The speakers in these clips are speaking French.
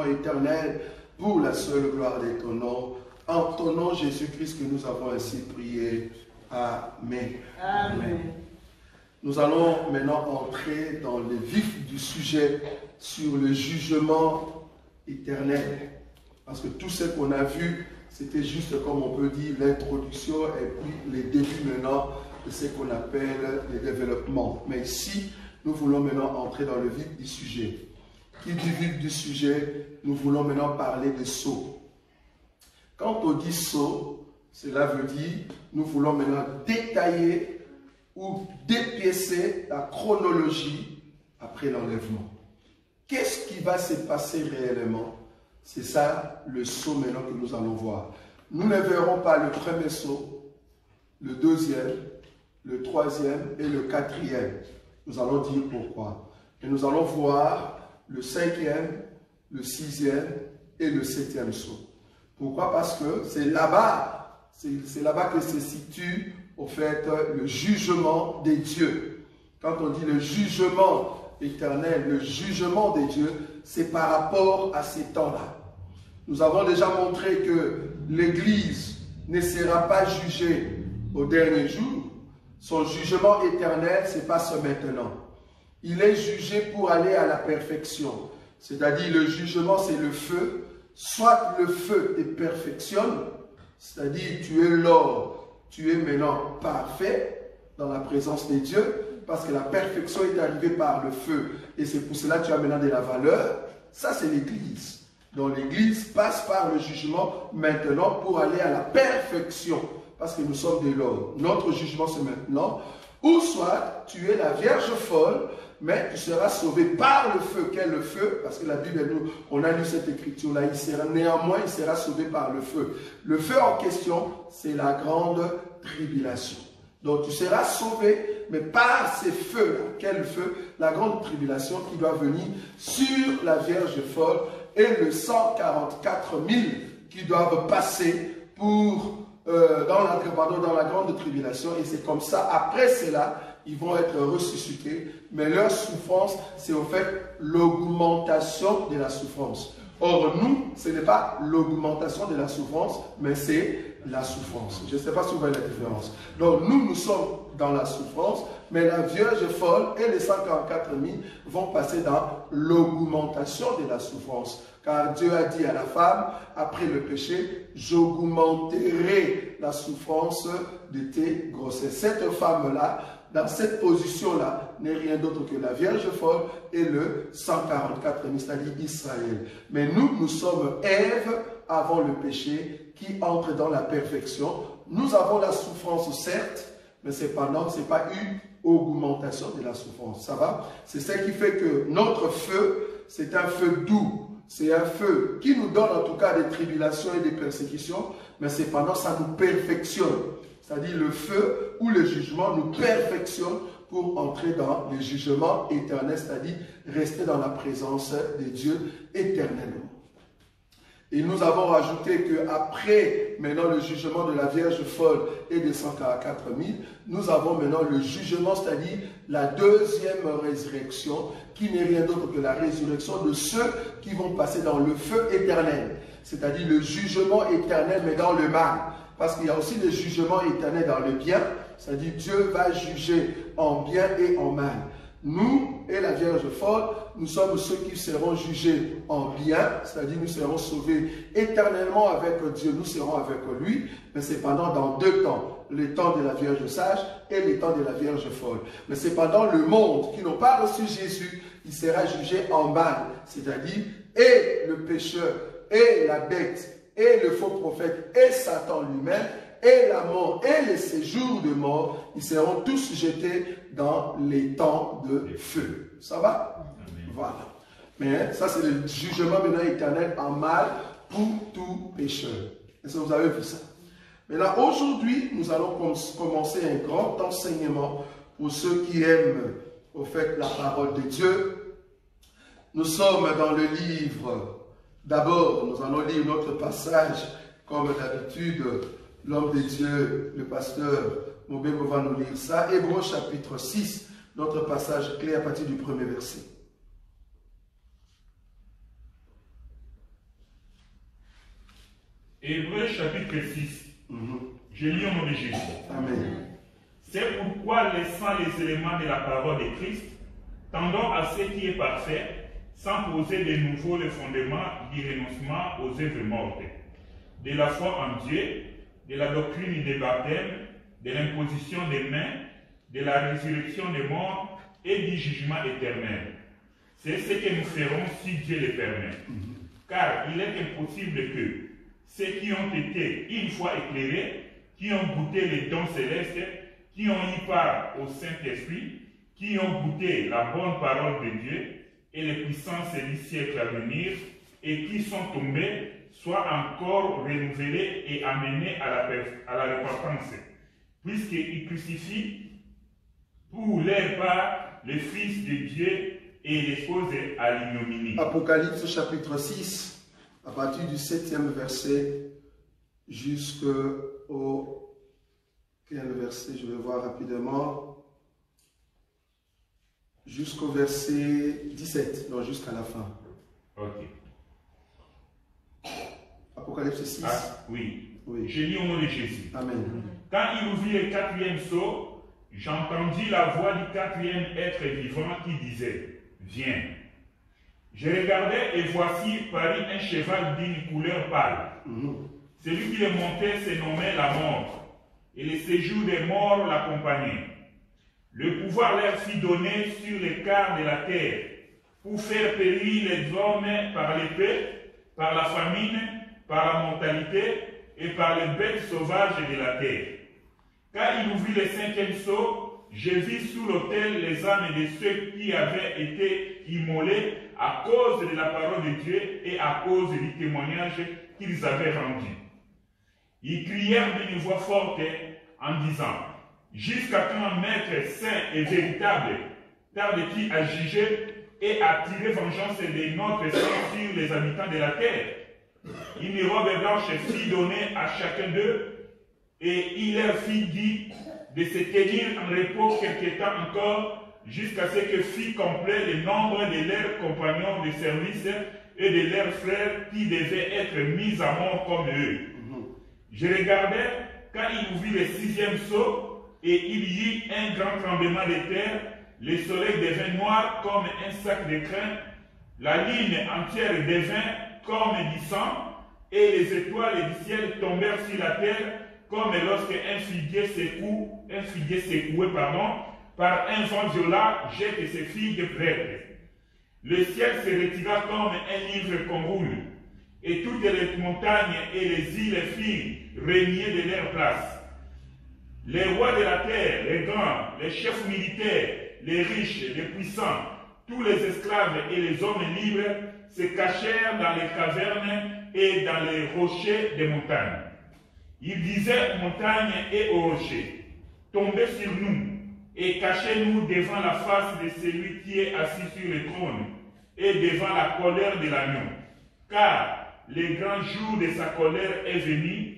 éternel, pour la seule gloire de ton nom. En ton nom, Jésus-Christ, que nous avons ainsi prié. Amen. Amen. Nous allons maintenant entrer dans le vif du sujet sur le jugement éternel. Parce que tout ce qu'on a vu, c'était juste, comme on peut dire, l'introduction et puis les débuts maintenant de ce qu'on appelle le développement. Mais ici, nous voulons maintenant entrer dans le vif du sujet. Qui dit vif du sujet, nous voulons maintenant parler de sceaux. Quand on dit sceaux, cela veut dire, nous voulons maintenant détailler ou dépiécer la chronologie après l'enlèvement. Qu'est-ce qui va se passer réellement? C'est ça le sceau maintenant que nous allons voir. Nous ne verrons pas le premier sceau, le deuxième, le troisième et le quatrième. Nous allons dire pourquoi. Et nous allons voir le cinquième, le sixième et le septième sceau. Pourquoi? Parce que c'est là-bas, que se situe au fait le jugement des dieux. Quand on dit le jugement éternel, le jugement des dieux, c'est par rapport à ces temps-là. Nous avons déjà montré que l'Église ne sera pas jugée au dernier jour. Son jugement éternel, ce n'est pas ce maintenant. Il est jugé pour aller à la perfection. C'est-à-dire le jugement, c'est le feu. Soit le feu te perfectionne, c'est-à-dire tu es l'or, tu es maintenant parfait dans la présence de Dieu, parce que la perfection est arrivée par le feu. Et c'est pour cela que tu as maintenant de la valeur. Ça, c'est l'Église. Donc l'Église passe par le jugement maintenant pour aller à la perfection. Parce que nous sommes de l'or. Notre jugement, c'est maintenant. Ou soit tu es la Vierge folle, mais tu seras sauvé par le feu. Quel le feu? Parce que la Bible, nous, on a lu cette écriture-là. Néanmoins, il sera sauvé par le feu. Le feu en question, c'est la grande tribulation. Donc tu seras sauvé, mais par ces feux-là. Quel feu? La grande tribulation qui doit venir sur la Vierge folle et le 144 000 qui doivent passer pour, dans la grande tribulation. Et c'est comme ça, après cela, ils vont être ressuscités. Mais leur souffrance, c'est au fait l'augmentation de la souffrance. Or, nous, ce n'est pas l'augmentation de la souffrance, mais c'est la souffrance. Je ne sais pas si vous voyez la différence. Donc, nous sommes dans la souffrance, mais la Vierge folle et les 144 000 vont passer dans l'augmentation de la souffrance. Car Dieu a dit à la femme, après le péché, j'augmenterai la souffrance de tes grossesses. Cette femme-là, dans cette position-là, n'est rien d'autre que la Vierge folle et le 144 000, c'est-à-dire Israël. Mais nous sommes Ève avant le péché qui entre dans la perfection. Nous avons la souffrance, certes, mais cependant, ce n'est pas une augmentation de la souffrance. Ça va? C'est ce qui fait que notre feu, c'est un feu doux. C'est un feu qui nous donne en tout cas des tribulations et des persécutions, mais cependant, ça nous perfectionne. C'est-à-dire le feu ou le jugement nous perfectionne pour entrer dans le jugement éternel, c'est-à-dire rester dans la présence de Dieu éternellement. Et nous avons rajouté qu'après maintenant le jugement de la Vierge folle et des 144 000, nous avons maintenant le jugement, c'est-à-dire la deuxième résurrection, qui n'est rien d'autre que la résurrection de ceux qui vont passer dans le feu éternel. C'est-à-dire le jugement éternel, mais dans le mal. Parce qu'il y a aussi le jugement éternel dans le bien, c'est-à-dire Dieu va juger en bien et en mal. Nous et la Vierge folle, nous sommes ceux qui seront jugés en bien, c'est-à-dire nous serons sauvés éternellement avec Dieu, nous serons avec lui, mais cependant dans deux temps, le temps de la Vierge sage et le temps de la Vierge folle. Mais cependant le monde qui n'a pas reçu Jésus, il sera jugé en mal, c'est-à-dire et le pécheur, et la bête, et le faux prophète, et Satan lui-même, et la mort, et les séjours de mort, ils seront tous jetés dans les temps de feu. Ça va? Amen. Voilà. Mais ça, c'est le jugement maintenant éternel en mal pour tout pécheur. Est-ce que vous avez vu ça? Maintenant, aujourd'hui, nous allons commencer un grand enseignement pour ceux qui aiment, au fait, la parole de Dieu. Nous sommes dans le livre. D'abord, nous allons lire notre passage, comme d'habitude, l'homme de Dieu, le pasteur Mobeko va nous lire ça. Hébreux chapitre 6, notre passage clé à partir du premier verset. Hébreux chapitre 6. Je lis au nom de Jésus. Amen. C'est pourquoi, laissant les éléments de la parole de Christ, tendons à ce qui est parfait, sans poser de nouveau le fondement du renoncement aux œuvres mortes, de la foi en Dieu, de la doctrine des baptêmes, de l'imposition des mains, de la résurrection des morts et du jugement éternel. C'est ce que nous ferons si Dieu le permet. Car il est impossible que ceux qui ont été une fois éclairés, qui ont goûté les dons célestes, qui ont eu part au Saint-Esprit, qui ont goûté la bonne parole de Dieu et les puissances du siècle à venir, et qui sont tombés, soient encore renouvelés et amenés à la repentance, puisqu'ils crucifient pour leur part le Fils de Dieu et l'exposent à l'ignominie. Apocalypse chapitre 6, à partir du 7e verset jusqu'au... Quel verset? Je vais voir rapidement. Jusqu'au verset 17, donc jusqu'à la fin. Ok. Apocalypse 6. Ah, oui. Oui. Je lis au nom de Jésus. Amen. Quand il ouvrit le quatrième sceau, j'entendis la voix du quatrième être vivant qui disait, « Viens ». Je regardai et voici parut un cheval d'une couleur pâle. Celui qui le montait se nommait la mort, et le séjour des morts l'accompagnait. Le pouvoir leur fut donné sur les quarts de la terre, pour faire périr les hommes par l'épée, par la famine, par la mortalité et par les bêtes sauvages de la terre. Quand il ouvrit le cinquième sceau, je vis sous l'autel les âmes de ceux qui avaient été immolés à cause de la parole de Dieu et à cause du témoignage qu'ils avaient rendu. Ils crièrent d'une voix forte en disant, « Jusqu'à quand Maître saint et véritable tarde-t-il à juger et à tirer vengeance de notre sang sur les habitants de la terre? » Une robe blanche fut donnée à chacun d'eux, et il leur fit dire de se tenir en repos quelque temps encore, jusqu'à ce que fût complet le nombre de leurs compagnons de service et de leurs frères qui devaient être mis à mort comme eux. Je regardais quand il ouvrit le sixième sceau, et il y eut un grand tremblement de terre, le soleil devint noir comme un sac de crin, la lune entière devint comme du sang, et les étoiles du ciel tombèrent sur la terre comme lorsqu'un figuier secoué par un vent violent jette ses figues vertes. Le ciel se retira comme un livre qu'on roule, et toutes les montagnes et les îles firent régner de leur place. Les rois de la terre, les grands, les chefs militaires, les riches, les puissants, tous les esclaves et les hommes libres se cachèrent dans les cavernes et dans les rochers des montagnes. Ils disaient aux montagnes et aux rochers, « Tombez sur nous et cachez-nous devant la face de celui qui est assis sur le trône et devant la colère de l'agneau, car le grand jour de sa colère est venu,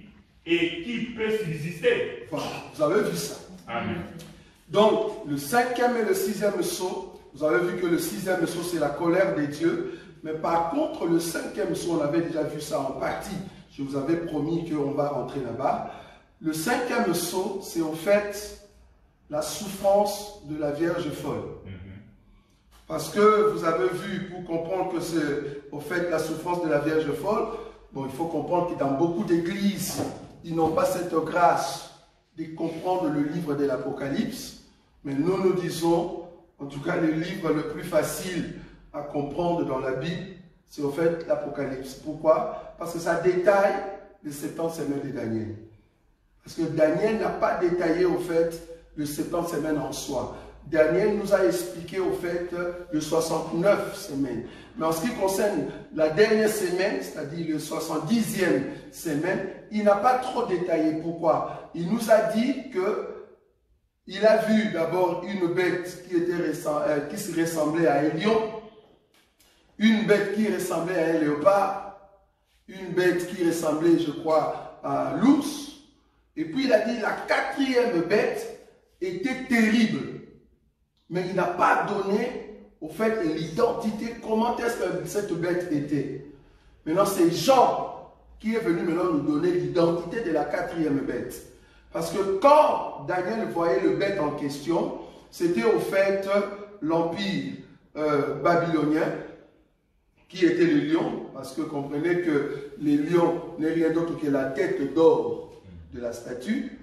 et qui peut subsister? » Voilà, vous avez vu ça. Amen. Donc, le cinquième et le sixième sceau, vous avez vu que le sixième sceau, c'est la colère des dieux. Mais par contre, le cinquième sceau, on avait déjà vu ça en partie. Je vous avais promis qu'on va rentrer là-bas. Le cinquième sceau, c'est en fait la souffrance de la Vierge folle. Parce que vous avez vu, pour comprendre que c'est au fait la souffrance de la Vierge folle, bon, il faut comprendre que dans beaucoup d'églises, ils n'ont pas cette grâce de comprendre le livre de l'Apocalypse. Mais nous disons, en tout cas le livre le plus facile à comprendre dans la Bible, c'est au fait l'Apocalypse. Pourquoi? Parce que ça détaille les 70 semaines de Daniel. Parce que Daniel n'a pas détaillé au fait les 70 semaines en soi. Daniel nous a expliqué au fait le 69 semaines. Mais en ce qui concerne la dernière semaine, c'est-à-dire le 70e semaine, il n'a pas trop détaillé. Pourquoi? Il nous a dit que il a vu d'abord une bête qui se ressemblait à un lion, une bête qui ressemblait à un léopard, une bête qui ressemblait, je crois, à l'ours. Et puis il a dit la quatrième bête était terrible. Mais il n'a pas donné, au fait, l'identité, comment est-ce que cette bête était. Maintenant, c'est Jean qui est venu maintenant nous donner l'identité de la quatrième bête. Parce que quand Daniel voyait le bête en question, c'était au fait l'empire babylonien qui était le lion, parce que comprenez que les lions n'est rien d'autre que la tête d'or de la statue.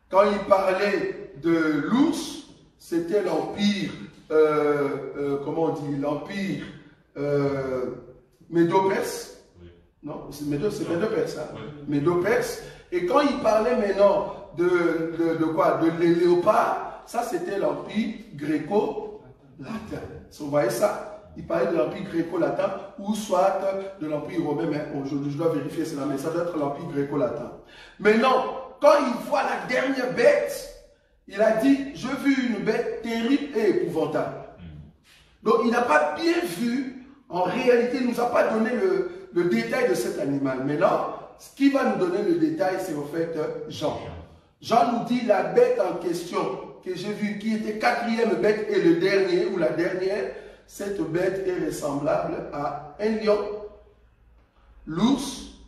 Quand il parlait de l'ours, c'était l'empire, comment on dit, l'empire Médo-Perse. Non, c'est Médo-Perse, hein? Médo-Perse. Et quand il parlait maintenant de quoi? De léopard, ça c'était l'empire gréco-latin. Vous voyez ça? Il parlait de l'empire gréco-latin ou soit de l'empire romain, mais aujourd'hui je dois vérifier cela, mais ça doit être l'empire gréco-latin. Maintenant, quand il voit la dernière bête, il a dit, je vis une bête terrible et épouvantable. Donc il n'a pas bien vu, en réalité, il ne nous a pas donné le détail de cet animal. Maintenant, ce qui va nous donner le détail, c'est au fait Jean. Jean nous dit la bête en question que j'ai vue, qui était quatrième bête et le dernier ou la dernière, cette bête est ressemblable à un lion, l'ours,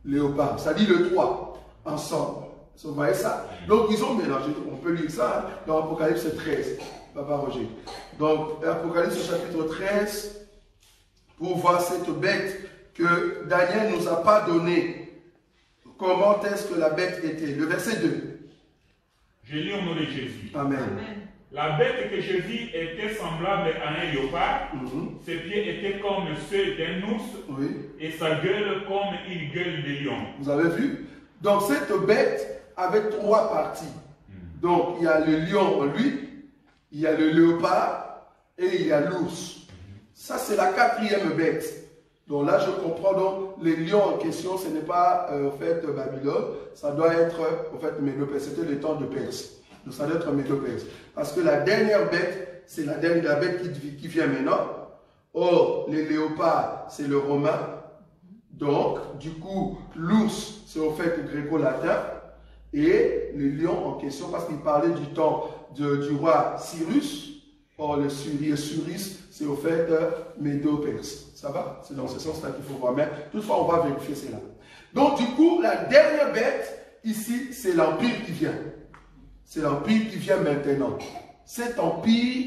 léopard. Ça dit le 3 ensemble. Vous voyez ça? Donc ils ont mélangé. On peut lire ça dans Apocalypse 13. Papa Roger. Donc Apocalypse chapitre 13, pour voir cette bête que Daniel ne nous a pas donnée. Comment est-ce que la bête était? Le verset 2. Je lis au nom de Jésus. Amen. Amen. La bête que je vis était semblable à un léopard. Ses pieds étaient comme ceux d'un ours et sa gueule comme une gueule de lion. Vous avez vu? Donc cette bête avait 3 parties. Donc il y a le lion en lui, il y a le léopard et il y a l'ours. Ça c'est la quatrième bête. Donc là je comprends donc les lions en question, ce n'est pas au fait Babylone, ça doit être au fait Médo-Perse, c'était le temps de Perse. Donc ça doit être Médo-Perse. Parce que la dernière bête, c'est la bête qui vient maintenant. Or, les léopards, c'est le romain. Donc, du coup, l'ours, c'est au fait gréco-latin. Et le lion en question, parce qu'il parlait du temps du roi Cyrus. Or, le Cyrus, c'est au fait Médo-Perse. Ça va? C'est dans ce sens-là qu'il faut voir. Mais toutefois, on va vérifier cela. Donc, du coup, la dernière bête, ici, c'est l'empire qui vient. C'est l'empire qui vient maintenant. Cet empire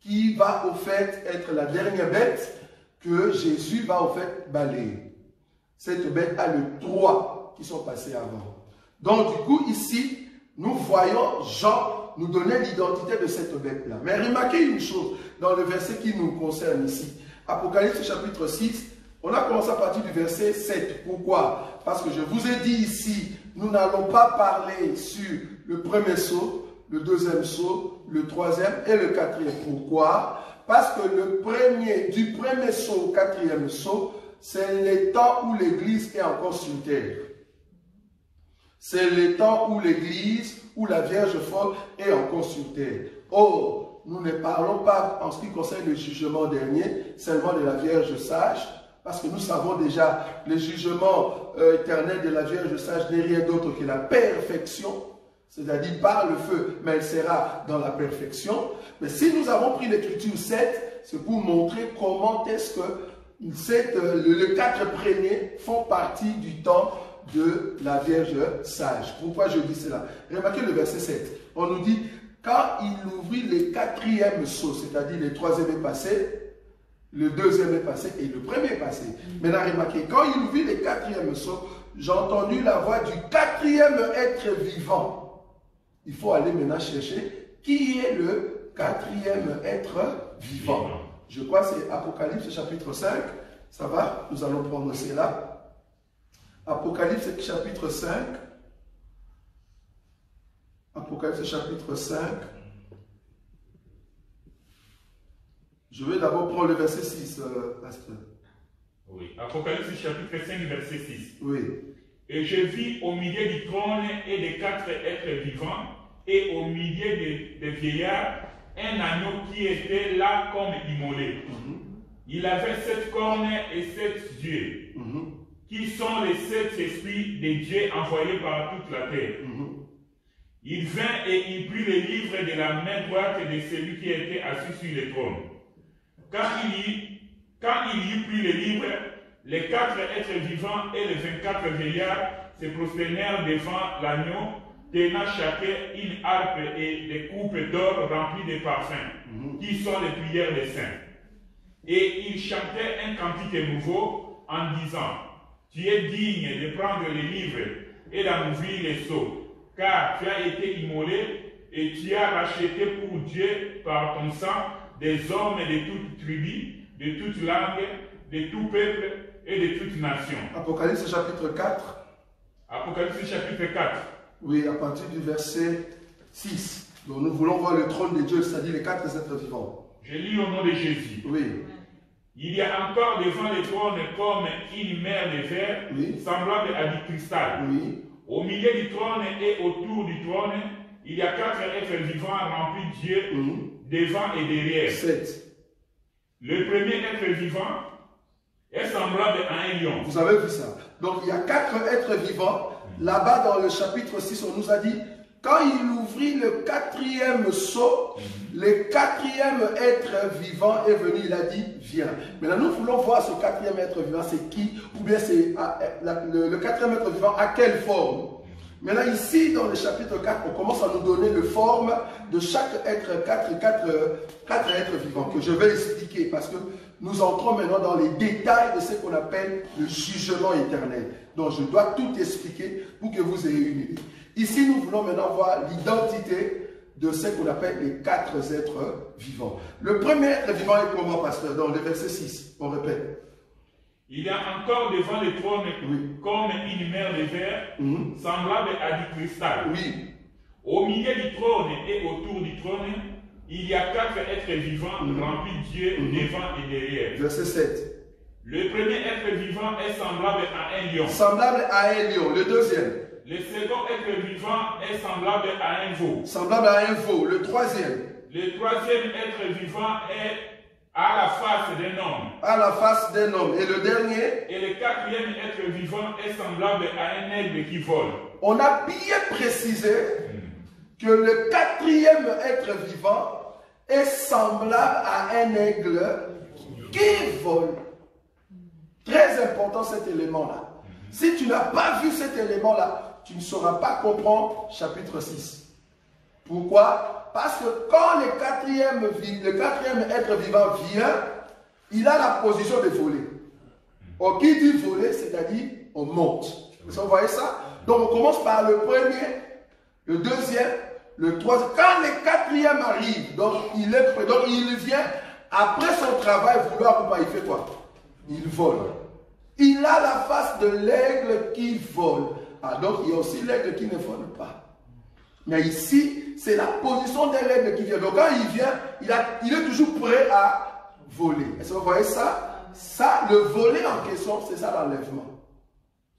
qui va au fait être la dernière bête que Jésus va au fait balayer. Cette bête a le 3 qui sont passés avant. Donc du coup ici, nous voyons Jean nous donner l'identité de cette bête-là. Mais remarquez une chose dans le verset qui nous concerne ici. Apocalypse chapitre 6, on a commencé à partir du verset 7. Pourquoi? Parce que je vous ai dit ici, nous n'allons pas parler sur le premier sceau, le deuxième sceau, le troisième et le quatrième. Pourquoi? Parce que du premier sceau au quatrième sceau, c'est le temps où l'Église est encore sur terre. C'est le temps où l'Église, où la Vierge folle est encore sur terre. Or, nous ne parlons pas en ce qui concerne le jugement dernier, seulement de la Vierge sage, parce que nous savons déjà, le jugement éternel de la Vierge sage n'est rien d'autre que la perfection, c'est-à-dire par le feu, mais elle sera dans la perfection. Mais si nous avons pris l'écriture 7, c'est pour montrer comment est-ce que les 4 premiers font partie du temps de la Vierge sage. Pourquoi je dis cela? Remarquez le verset 7. On nous dit, quand il ouvrit le 4e sceau, c'est-à-dire le 3e est passé, le 2e est passé et le 1er est passé. Maintenant, remarquez, quand il ouvrit le 4e sceau, j'ai entendu la voix du 4e être vivant. Il faut aller maintenant chercher qui est le 4e être vivant. Je crois que c'est Apocalypse chapitre 5. Ça va? Nous allons prendre cela. Apocalypse chapitre 5. Apocalypse chapitre 5. Je vais d'abord prendre le verset 6, pasteur. Oui. Apocalypse chapitre 5, verset 6. Oui. Et je vis au milieu du trône et des 4 êtres vivants, et au milieu des vieillards, un agneau qui était là comme immolé. Il avait 7 cornes et 7 yeux, qui sont les 7 esprits des dieux envoyés par toute la terre. Il vint et il prit les livres de la main droite de celui qui était assis sur le trône. Quand il y eut pris les livres, les 4 êtres vivants et les 24 vieillards se prosternèrent devant l'agneau, tenant chacun une harpe et des coupes d'or remplies de parfums, qui sont les prières des saints. Et ils chantaient un cantique nouveau en disant, tu es digne de prendre les livres et d'en ouvrir les sceaux, car tu as été immolé et tu as racheté pour Dieu par ton sang des hommes de toute tribu, de toute langue, de tout peuple et de toute nation. Apocalypse chapitre 4. Apocalypse chapitre 4. Oui, à partir du verset 6. Donc nous voulons voir le trône de Dieu, c'est-à-dire les 4 êtres vivants. Je lis au nom de Jésus. Oui. Il y a encore devant le trône comme une mer de verre, Oui. semblable à du cristal. Oui. Au milieu du trône et autour du trône, il y a 4 êtres vivants remplis de Dieu, devant et derrière. 7. Le premier être vivant est semblable à un lion. Vous avez vu ça? Donc il y a 4 êtres vivants. Là-bas dans le chapitre 6, on nous a dit, quand il ouvrit le 4e sceau, le 4e être vivant est venu, il a dit, viens. Maintenant nous voulons voir ce 4e être vivant, c'est qui? Ou bien c'est le 4e être vivant, à quelle forme? Maintenant ici, dans le chapitre 4, on commence à nous donner la forme de chaque être, 4 êtres vivants, que je vais expliquer, parce que nous entrons maintenant dans les détails de ce qu'on appelle le jugement éternel. Donc je dois tout expliquer pour que vous ayez une idée. Ici, nous voulons maintenant voir l'identité de ce qu'on appelle les 4 êtres vivants. Le premier être vivant est comment, pasteur? Dans le verset 6, on répète. Il y a encore devant le trône comme une mer de verre, semblable à du cristal. Oui. Au milieu du trône et autour du trône, il y a 4 êtres vivants remplis de Dieu devant et derrière. Verset 7. Le premier être vivant est semblable à un lion. Semblable à un lion. Le deuxième. Le second être vivant est semblable à un veau. Semblable à un veau. Le troisième. Le troisième être vivant est à la face d'un homme. À la face d'un homme. Et le dernier. Et le 4e être vivant est semblable à un aigle qui vole. On a bien précisé que le 4e être vivant est semblable à un aigle qui vole. Très important cet élément-là. Si tu n'as pas vu cet élément-là, tu ne sauras pas comprendre chapitre 6. Pourquoi? Parce que quand le 4e être vivant vient, il a la position de voler. Or, qui dit voler, c'est-à-dire on monte. Vous voyez ça? Donc on commence par le premier, le deuxième, le troisième. Quand le 4e arrive, donc il vient après son travail vouloir ou pas, il fait quoi? Il vole. Il a la face de l'aigle qui vole. Ah, donc il y a aussi l'aigle qui ne vole pas. Mais ici, c'est la position de l'aigle qui vient. Donc quand il vient, il est toujours prêt à voler. Est-ce que vous voyez ça? Ça, le voler en question, c'est ça l'enlèvement.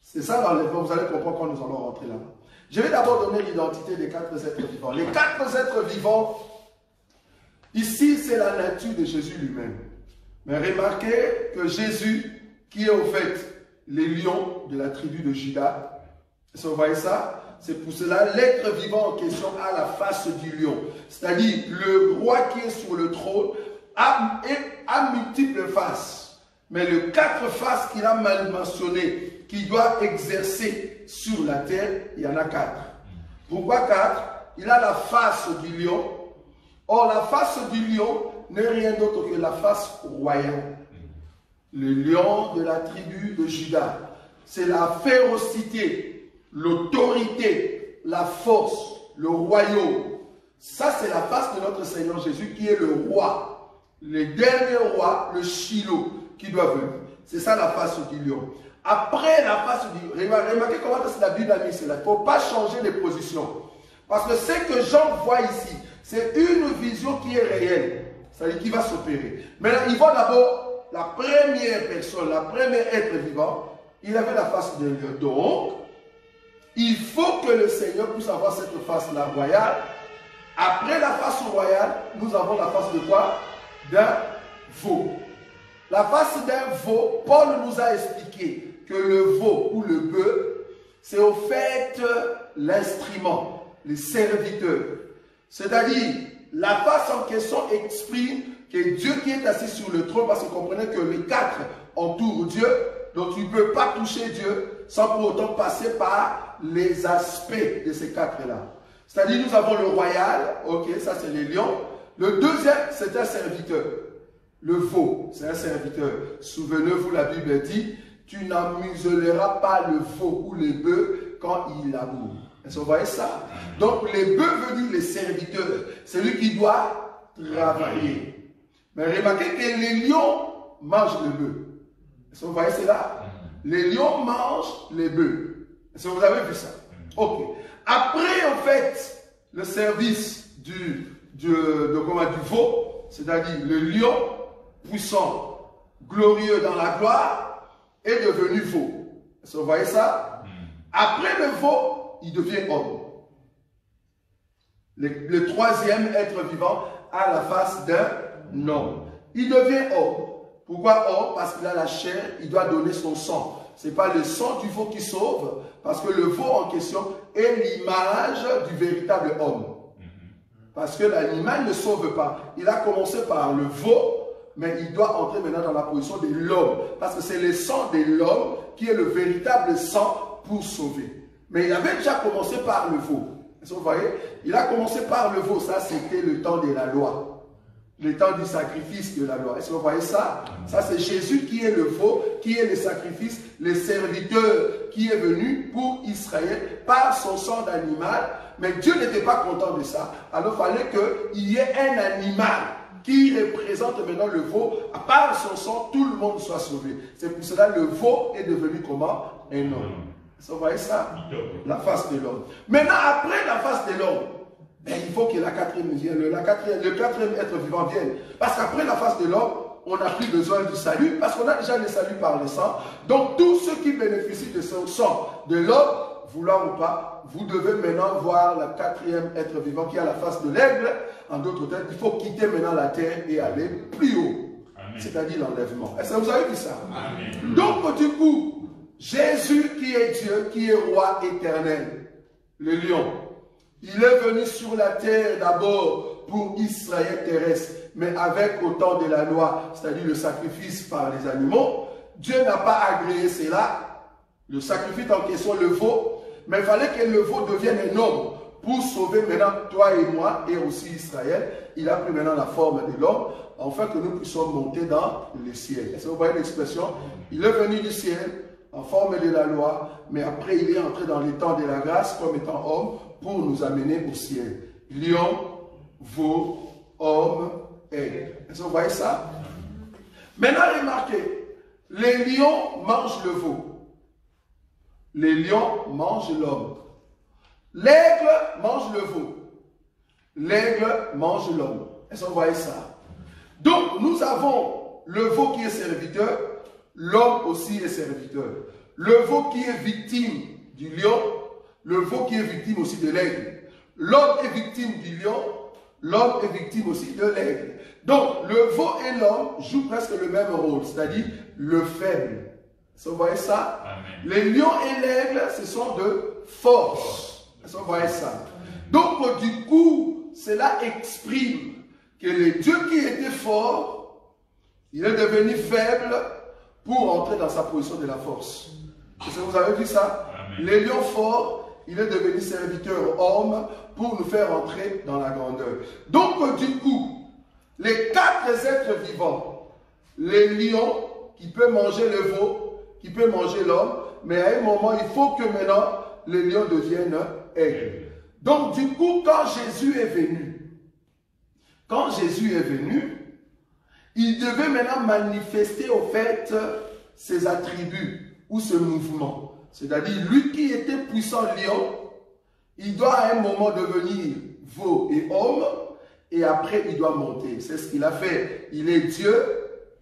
C'est ça l'enlèvement. Vous allez comprendre quand nous allons rentrer là-bas. Je vais d'abord donner l'identité des 4 êtres vivants. Les 4 êtres vivants, ici, c'est la nature de Jésus lui-même. Mais remarquez que Jésus, qui est au fait les lions de la tribu de Juda, est-ce que vous voyez ça? C'est pour cela l'être vivant en question a la face du lion. C'est-à-dire le roi qui est sur le trône a multiples faces. Mais les 4 faces qu'il a mal mentionnées, qu'il doit exercer sur la terre, il y en a 4. Pourquoi 4? Il a la face du lion. Or, la face du lion n'est rien d'autre que la face royale. Le lion de la tribu de Juda. C'est la férocité, l'autorité, la force, le royaume. Ça, c'est la face de notre Seigneur Jésus qui est le roi. Le dernier roi, le Shiloh, qui doit venir. C'est ça la face du lion. Après la face du lion, remarquez comment la Bible a mis cela. Il ne faut pas changer de position. Parce que ce que Jean voit ici, c'est une vision qui est réelle. C'est-à-dire qui va s'opérer. Maintenant, il voit d'abord la première personne, la première être vivant. Il avait la face d'un lion. Donc, il faut que le Seigneur puisse avoir cette face-là royale. Après la face royale, nous avons la face de quoi? D'un veau. La face d'un veau, Paul nous a expliqué que le veau ou le bœuf, c'est au fait l'instrument, le serviteur. C'est-à-dire, la face en question exprime que Dieu qui est assis sur le trône, parce que vous comprenez que les 4 entourent Dieu, Donc tu ne peux pas toucher Dieu sans pour autant passer par les aspects de ces quatre-là. C'est-à-dire, nous avons le royal, ok, ça c'est les lions. Le deuxième, c'est un serviteur. Le veau, c'est un serviteur. Souvenez-vous, la Bible dit, tu n'amuseleras pas le veau ou le bœuf quand il laboure. Est-ce que vous voyez ça? Donc, les bœufs veut dire les serviteurs. C'est lui qui doit travailler. Mais remarquez que les lions mangent le bœuf. Est-ce que vous voyez cela? Les lions mangent les bœufs. Est-ce que vous avez vu ça? Ok. Après, en fait, le service du veau, c'est-à-dire le lion puissant, glorieux dans la gloire, est devenu veau. Est-ce que vous voyez ça? Après le veau, il devient homme. Le troisième être vivant a la face d'un homme. Il devient homme. Pourquoi homme? Parce qu'il a la chair, il doit donner son sang. Ce n'est pas le sang du veau qui sauve, parce que le veau en question est l'image du véritable homme. Parce que l'animal ne sauve pas. Il a commencé par le veau, mais il doit entrer maintenant dans la position de l'homme. Parce que c'est le sang de l'homme qui est le véritable sang pour sauver. Mais il avait déjà commencé par le veau. Est-ce que vous voyez? Il a commencé par le veau. Ça, c'était le temps de la loi. Le temps du sacrifice de la loi. Est-ce que vous voyez ça? Ça, c'est Jésus qui est le veau, qui est le sacrifice, le serviteur qui est venu pour Israël par son sang d'animal. Mais Dieu n'était pas content de ça. Alors, il fallait qu'il y ait un animal qui représente maintenant le veau. Par son sang, tout le monde soit sauvé. C'est pour cela que le veau est devenu comment? Un homme. Est-ce que vous voyez ça? La face de l'homme. Maintenant, après la face de l'homme, ben, il faut que la quatrième vienne, le quatrième être vivant vienne. Parce qu'après la face de l'homme, on n'a plus besoin du salut, parce qu'on a déjà le salut par le sang. Donc, tous ceux qui bénéficient de ce sang de l'homme, vouloir ou pas, vous devez maintenant voir le quatrième être vivant qui a la face de l'aigle. En d'autres termes, il faut quitter maintenant la terre et aller plus haut. C'est-à-dire l'enlèvement. Est-ce que vous avez vu ça? Amen. Donc, du coup, Jésus qui est Dieu, qui est roi éternel, le lion, il est venu sur la terre d'abord pour Israël terrestre, mais avec au temps de la loi, c'est-à-dire le sacrifice par les animaux. Dieu n'a pas agréé cela, le sacrifice en question, le veau, mais il fallait que le veau devienne un homme pour sauver maintenant toi et moi et aussi Israël. Il a pris maintenant la forme de l'homme, afin que nous puissions monter dans le ciel. Est-ce que vous voyez l'expression? Il est venu du ciel en forme de la loi, mais après il est entré dans les temps de la grâce comme étant homme pour nous amener au ciel. Lion, veau, homme, aigle. Est-ce que vous voyez ça? Maintenant, remarquez, les lions mangent le veau. Les lions mangent l'homme. L'aigle mange le veau. L'aigle mange l'homme. Est-ce que vous voyez ça? Donc, nous avons le veau qui est serviteur, l'homme aussi est serviteur. Le veau qui est victime du lion, le veau qui est victime aussi de l'aigle. L'homme est victime du lion, l'homme est victime aussi de l'aigle. Donc, le veau et l'homme jouent presque le même rôle, c'est-à-dire le faible. Est-ce que vous voyez ça? Amen. Les lions et l'aigle, ce sont de force. Est-ce que vous voyez ça? Donc, du coup, cela exprime que le Dieu qui était fort, il est devenu faible pour entrer dans sa position de la force. Est-ce que vous avez vu ça? Amen. Les lions forts, il est devenu serviteur homme pour nous faire entrer dans la grandeur. Donc, du coup, les quatre êtres vivants, les lions qui peuvent manger le veau, qui peuvent manger l'homme, mais à un moment, il faut que maintenant, les lions deviennent aigles. Donc, du coup, quand Jésus est venu, il devait maintenant manifester au fait ses attributs ou ce mouvement. C'est-à-dire, lui qui était puissant lion, il doit à un moment devenir veau et homme, et après il doit monter. C'est ce qu'il a fait. Il est Dieu,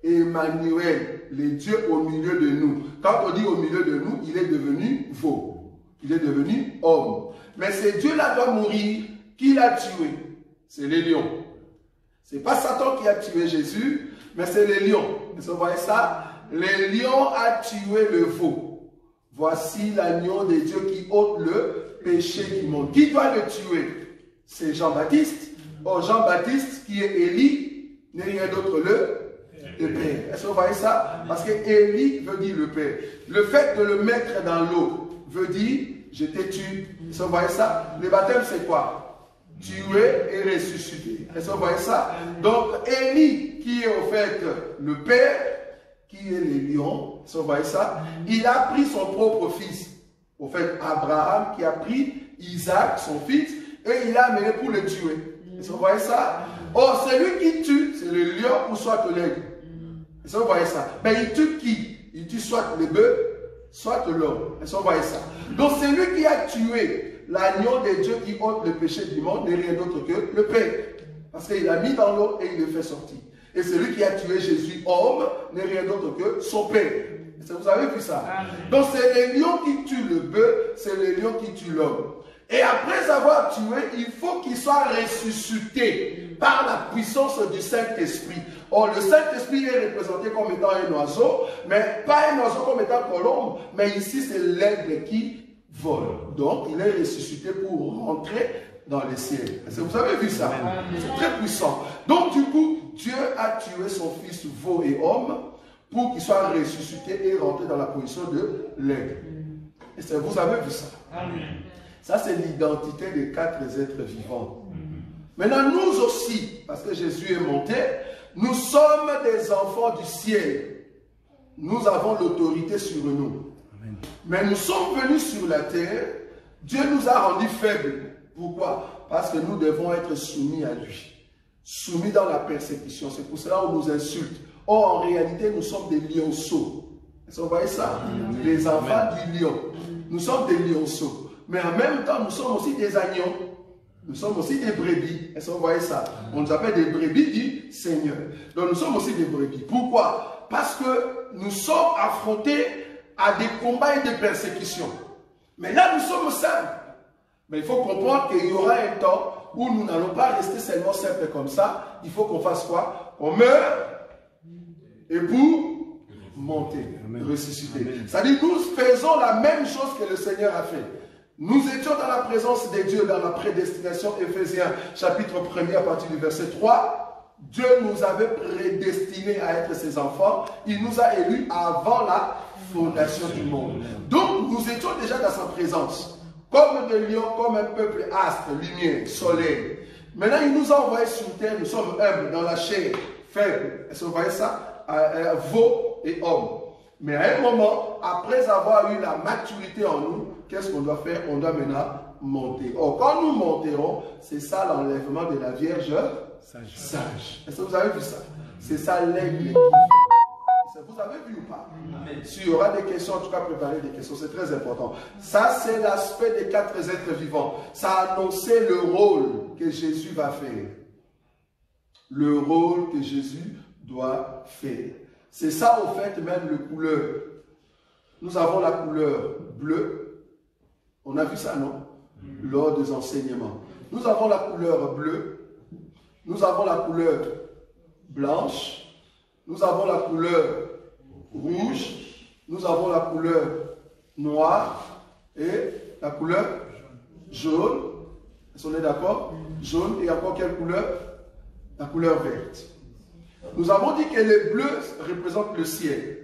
Emmanuel, le Dieu au milieu de nous. Quand on dit au milieu de nous, il est devenu veau. Il est devenu homme. Mais ce Dieu-là doit mourir. Qui l'a tué? C'est les lions. Ce n'est pas Satan qui a tué Jésus, mais c'est les lions. Vous voyez ça? Les lions a tué le veau. Voici l'agneau de Dieu qui ôte le péché du monde. Qui doit le tuer? C'est Jean-Baptiste. Or, Jean-Baptiste, qui est Élie, n'est rien d'autre le le Père. Est-ce que vous voyez ça? Parce que Élie veut dire le Père. Le fait de le mettre dans l'eau veut dire je t'ai tué. Est-ce que vous voyez ça? Le baptême c'est quoi? Tuer et ressusciter. Est-ce que vous voyez ça? Donc Élie qui est au fait le Père, qui est le lion, est-ce que vous voyez ça? Il a pris son propre fils. Au fait, Abraham qui a pris Isaac, son fils, et il l'a amené pour le tuer. Est-ce que vous voyez ça? Or, celui qui tue, c'est le lion ou soit l'aigle. Est-ce que vous voyez ça? Mais il tue qui? Il tue soit le bœuf, soit l'homme. Est-ce que vous voyez ça? Donc, celui qui a tué l'agneau de Dieu qui ôte le péché du monde n'est rien d'autre que le Père. Parce qu'il l'a mis dans l'eau et il le fait sortir. Et celui qui a tué Jésus, homme, n'est rien d'autre que son Père. Vous avez vu ça? Donc c'est le lion qui tue le bœuf, c'est le lion qui tue l'homme. Et après avoir tué, il faut qu'il soit ressuscité par la puissance du Saint-Esprit. Or, le Saint-Esprit est représenté comme étant un oiseau, mais pas un oiseau comme étant colombe, mais ici c'est l'aigle qui vole. Donc, il est ressuscité pour rentrer dans les ciels. Est-ce que vous avez vu ça? C'est très puissant. Donc, du coup, Dieu a tué son fils veau et homme pour qu'il soit ressuscité et rentré dans la position de l'aigle. Est-ce que vous avez vu ça? Amen. Ça, c'est l'identité des 4 êtres vivants. Maintenant, nous aussi, parce que Jésus est monté, nous sommes des enfants du ciel. Nous avons l'autorité sur nous. Amen. Mais nous sommes venus sur la terre. Dieu nous a rendus faibles. Pourquoi? Parce que nous devons être soumis à lui. Soumis dans la persécution. C'est pour cela qu'on nous insulte. Or, en réalité, nous sommes des lionceaux. Est-ce que vous voyez ça? Les enfants du lion. Nous sommes des lionceaux. Mais en même temps, nous sommes aussi des agneaux. Nous sommes aussi des brebis. Est-ce que vous voyez ça? On nous appelle des brebis du Seigneur. Donc, nous sommes aussi des brebis. Pourquoi? Parce que nous sommes affrontés à des combats et des persécutions. Mais là, nous sommes simples. Mais il faut comprendre qu'il y aura un temps où nous n'allons pas rester seulement simples comme ça. Il faut qu'on fasse quoi? On meurt et pour monter, ressusciter. C'est-à-dire, nous faisons la même chose que le Seigneur a fait. Nous étions dans la présence de Dieu, dans la prédestination, Éphésiens, chapitre 1er, à partir du verset 3. Dieu nous avait prédestinés à être ses enfants. Il nous a élus avant la fondation du monde. Donc, nous étions déjà dans sa présence. Comme des lions, comme un peuple astre, lumière, soleil. Maintenant, il nous a envoyés sur terre. Nous sommes humbles, dans la chair, faibles. Est-ce que vous voyez ça? Veau et homme. Mais à un moment, après avoir eu la maturité en nous, qu'est-ce qu'on doit faire? On doit maintenant monter. Or, quand nous monterons, c'est ça l'enlèvement de la Vierge sage. Est-ce que vous avez vu ça? C'est ça l'aigle. Vous avez vu ou pas? S'il y aura des questions, en tout cas, préparez des questions, c'est très important. Ça, c'est l'aspect des 4 êtres vivants. Ça a annoncé le rôle que Jésus va faire. Le rôle que Jésus doit faire. C'est ça, au fait, même le couleur. Nous avons la couleur bleue. On a vu ça, non? Lors des enseignements. Nous avons la couleur bleue. Nous avons la couleur blanche. Nous avons la couleur rouge. Nous avons la couleur noire. Et la couleur jaune. Est-ce qu'on est d'accord? Jaune. Et encore quelle couleur? La couleur verte. Nous avons dit que les bleus représentent le ciel.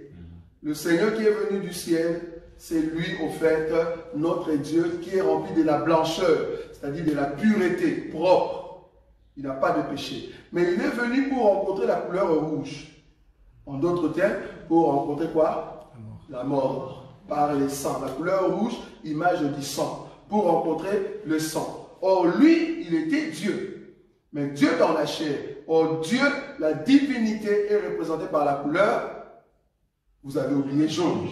Le Seigneur qui est venu du ciel, c'est lui, au fait, notre Dieu, qui est rempli de la blancheur, c'est-à-dire de la pureté, propre. Il n'a pas de péché. Mais il est venu pour rencontrer la couleur rouge. En d'autres termes, pour rencontrer quoi? La mort. Par les sangs. La couleur rouge, image du sang. Pour rencontrer le sang. Or, lui, il était Dieu. Mais Dieu dans la chair. Or, Dieu, la divinité est représentée par la couleur, vous avez oublié, jaune.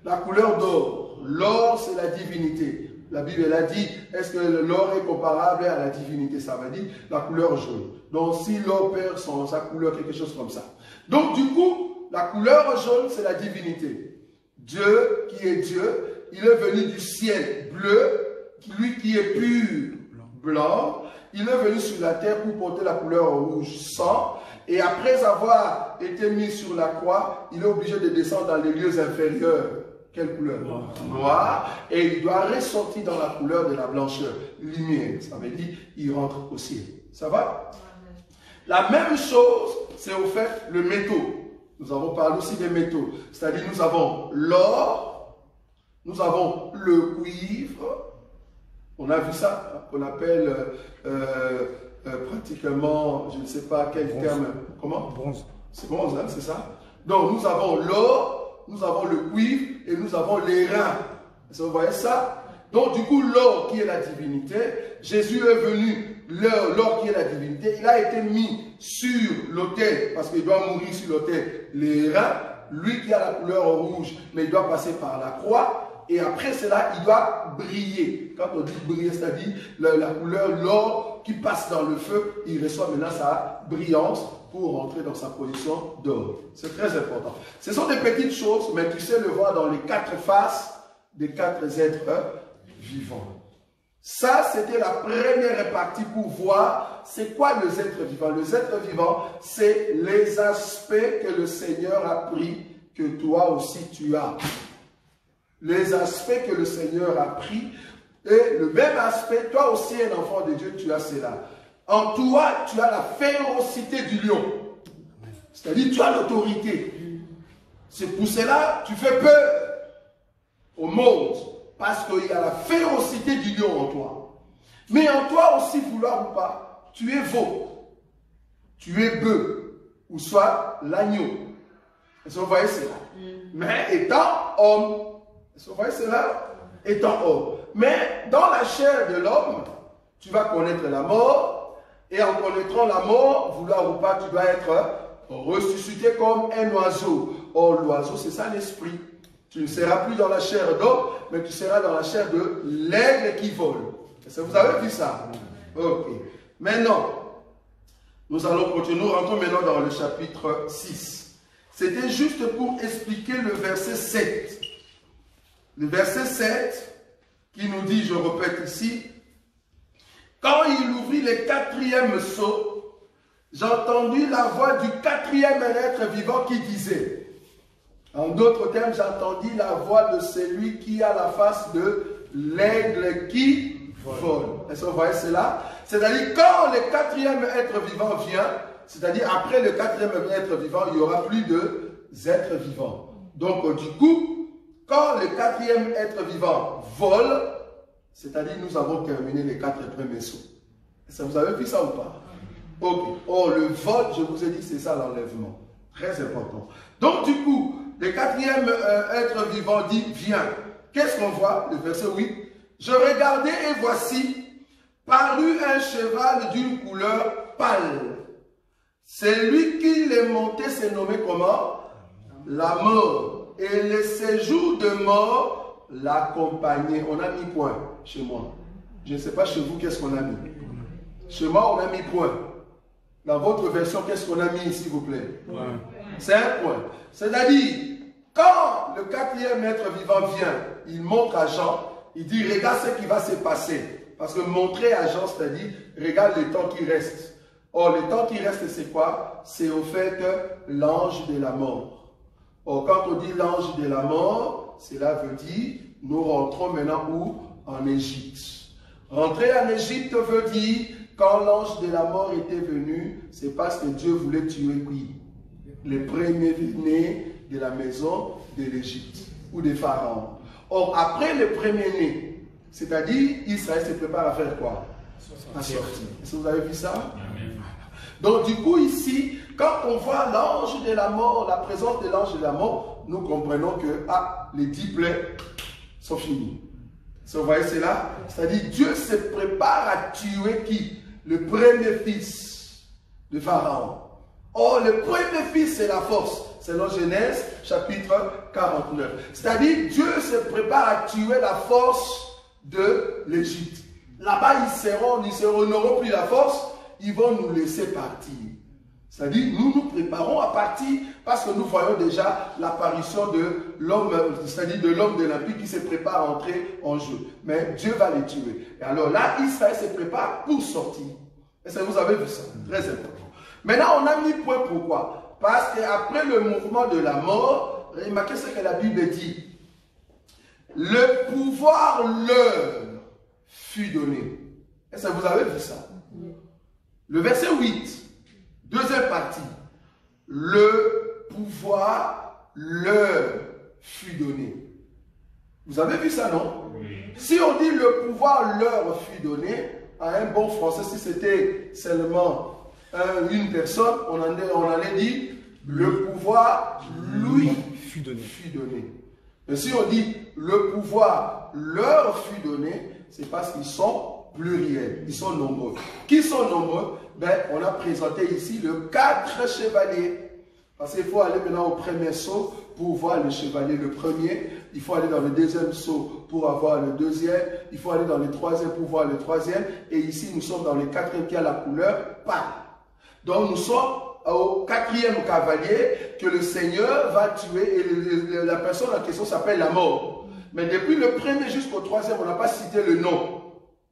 La couleur d'or. L'or, c'est la divinité. La Bible, elle a dit, est-ce que l'or est comparable à la divinité? Ça veut dire la couleur jaune. Donc, si l'or perd sa couleur, quelque chose comme ça. Donc, du coup, la couleur jaune, c'est la divinité. Dieu, qui est Dieu, il est venu du ciel bleu, lui qui est pur, blanc. Il est venu sur la terre pour porter la couleur rouge sang. Et après avoir été mis sur la croix, il est obligé de descendre dans les lieux inférieurs. Quelle couleur? Noir. Et il doit ressortir dans la couleur de la blancheur. Lumière. Ça veut dire il rentre au ciel. Ça va? La même chose, c'est au fait le métaux. Nous avons parlé aussi des métaux. C'est-à-dire, nous avons l'or, nous avons le cuivre. On a vu ça, hein, qu'on appelle pratiquement, je ne sais pas quel bronze. Terme. Comment? Bronze. C'est bronze, hein, c'est ça? Donc, nous avons l'or, nous avons le cuivre et nous avons les reins. Vous voyez ça? Donc, du coup, l'or qui est la divinité, Jésus est venu, l'or qui est la divinité, il a été mis sur l'autel, parce qu'il doit mourir sur l'autel, les reins, lui qui a la couleur rouge, mais il doit passer par la croix, et après cela, il doit briller. Quand on dit briller, c'est-à-dire la couleur, l'or qui passe dans le feu, il reçoit maintenant sa brillance pour rentrer dans sa position d'or. C'est très important. Ce sont des petites choses, mais tu sais le voir dans les 4 faces des 4 êtres vivants. Ça, c'était la première partie pour voir c'est quoi le être vivant. Le être vivant, c'est les aspects que le Seigneur a pris, que toi aussi tu as. Les aspects que le Seigneur a pris, et le même aspect, toi aussi un enfant de Dieu, tu as cela. En toi, tu as la férocité du lion. C'est-à-dire, tu as l'autorité. C'est pour cela que tu fais peur au monde. Parce qu'il y a la férocité du lion en toi. Mais en toi aussi, vouloir ou pas, tu es veau, tu es bœuf, ou soit l'agneau. Est-ce que vous voyez cela? Mais étant homme, est-ce que vous voyez cela? Étant homme. Mais dans la chair de l'homme, tu vas connaître la mort, et en connaîtrant la mort, vouloir ou pas, tu dois être ressuscité comme un oiseau. Or, l'oiseau, c'est ça l'esprit. Tu ne seras plus dans la chair d'homme, mais tu seras dans la chair de l'aigle qui vole. Est-ce que vous avez vu ça? Ok. Maintenant, nous allons continuer. Nous rentrons maintenant dans le chapitre 6. C'était juste pour expliquer le verset 7. Le verset 7 qui nous dit, je répète ici, quand il ouvrit le 4e sceau, j'ai entendu la voix du 4e être vivant qui disait, en d'autres termes, j'ai entendu la voix de celui qui a la face de l'aigle qui vole. Est-ce que vous voyez cela? C'est-à-dire, quand le 4e être vivant vient, c'est-à-dire après le 4e être vivant, il n'y aura plus d'êtres vivants. Donc, du coup, quand le 4e être vivant vole, c'est-à-dire, nous avons terminé les 4 premiers sauts. Est-ce que vous avez vu ça ou pas? Ok. Or, le vol, je vous ai dit, c'est ça l'enlèvement. Très important. Donc, du coup, le 4e être vivant dit, viens. Qu'est-ce qu'on voit? Le verset 8. Je regardais et voici, parut un cheval d'une couleur pâle. Celui qui l'est monté s'est nommé comment? La mort. Et le séjour de mort l'accompagnait. On a mis point chez moi. Je ne sais pas chez vous, qu'est-ce qu'on a mis? Chez moi, on a mis point. Dans votre version, qu'est-ce qu'on a mis, s'il vous plaît? Ouais. C'est un point. C'est-à-dire, quand le 4e être vivant vient, il montre à Jean, il dit, regarde ce qui va se passer. Parce que montrer à Jean, c'est-à-dire, regarde le temps qui reste. Or, le temps qui reste, c'est quoi? C'est au fait que l'ange de la mort. Or, quand on dit l'ange de la mort, cela veut dire, nous rentrons maintenant où? En Égypte. Rentrer en Égypte veut dire, quand l'ange de la mort était venu, c'est parce que Dieu voulait tuer qui? Les premiers-nés de la maison de l'Égypte ou des pharaons. Or, après le premier-né, c'est-à-dire Israël se prépare à faire quoi? À sortir. Est-ce que vous avez vu ça? Donc, du coup, ici, quand on voit l'ange de la mort, la présence de l'ange de la mort, nous comprenons que les 10 plaies sont finies. Vous voyez cela? C'est-à-dire, Dieu se prépare à tuer qui? Le premier fils de Pharaon. Or, le premier fils, c'est la force. Selon Genèse, chapitre 49. C'est-à-dire, Dieu se prépare à tuer la force de l'Égypte. Là-bas, ils n'auront plus la force, ils vont nous laisser partir. C'est-à-dire, nous nous préparons à partir parce que nous voyons déjà l'apparition de l'homme, c'est-à-dire de l'homme de l'Empire qui se prépare à entrer en jeu. Mais Dieu va les tuer. Et alors là, Israël se prépare pour sortir. Est-ce que vous avez vu ça? Très important. Maintenant, on a mis point pourquoi? Parce qu'après le mouvement de la mort, remarquez ce que la Bible dit. Le pouvoir leur fut donné. Est-ce que vous avez vu ça? Le verset 8, deuxième partie. Le pouvoir leur fut donné. Vous avez vu ça, non? Oui. Si on dit le pouvoir leur fut donné, à un bon français, si c'était seulement une personne, on allait dire le pouvoir lui fut donné. Mais si on dit le pouvoir leur fut donné, c'est parce qu'ils sont pluriels, ils sont nombreux. Qui sont nombreux? Ben, on a présenté ici le 4 chevaliers. Parce qu'il faut aller maintenant au premier saut pour voir le chevalier le premier. Il faut aller dans le deuxième saut pour avoir le deuxième. Il faut aller dans le troisième pour voir le troisième. Et ici, nous sommes dans le quatrième qui a la couleur pâle. Donc, nous sommes au 4e cavalier que le Seigneur va tuer. Et la personne en question s'appelle la mort. Mais depuis le premier jusqu'au 3e, on n'a pas cité le nom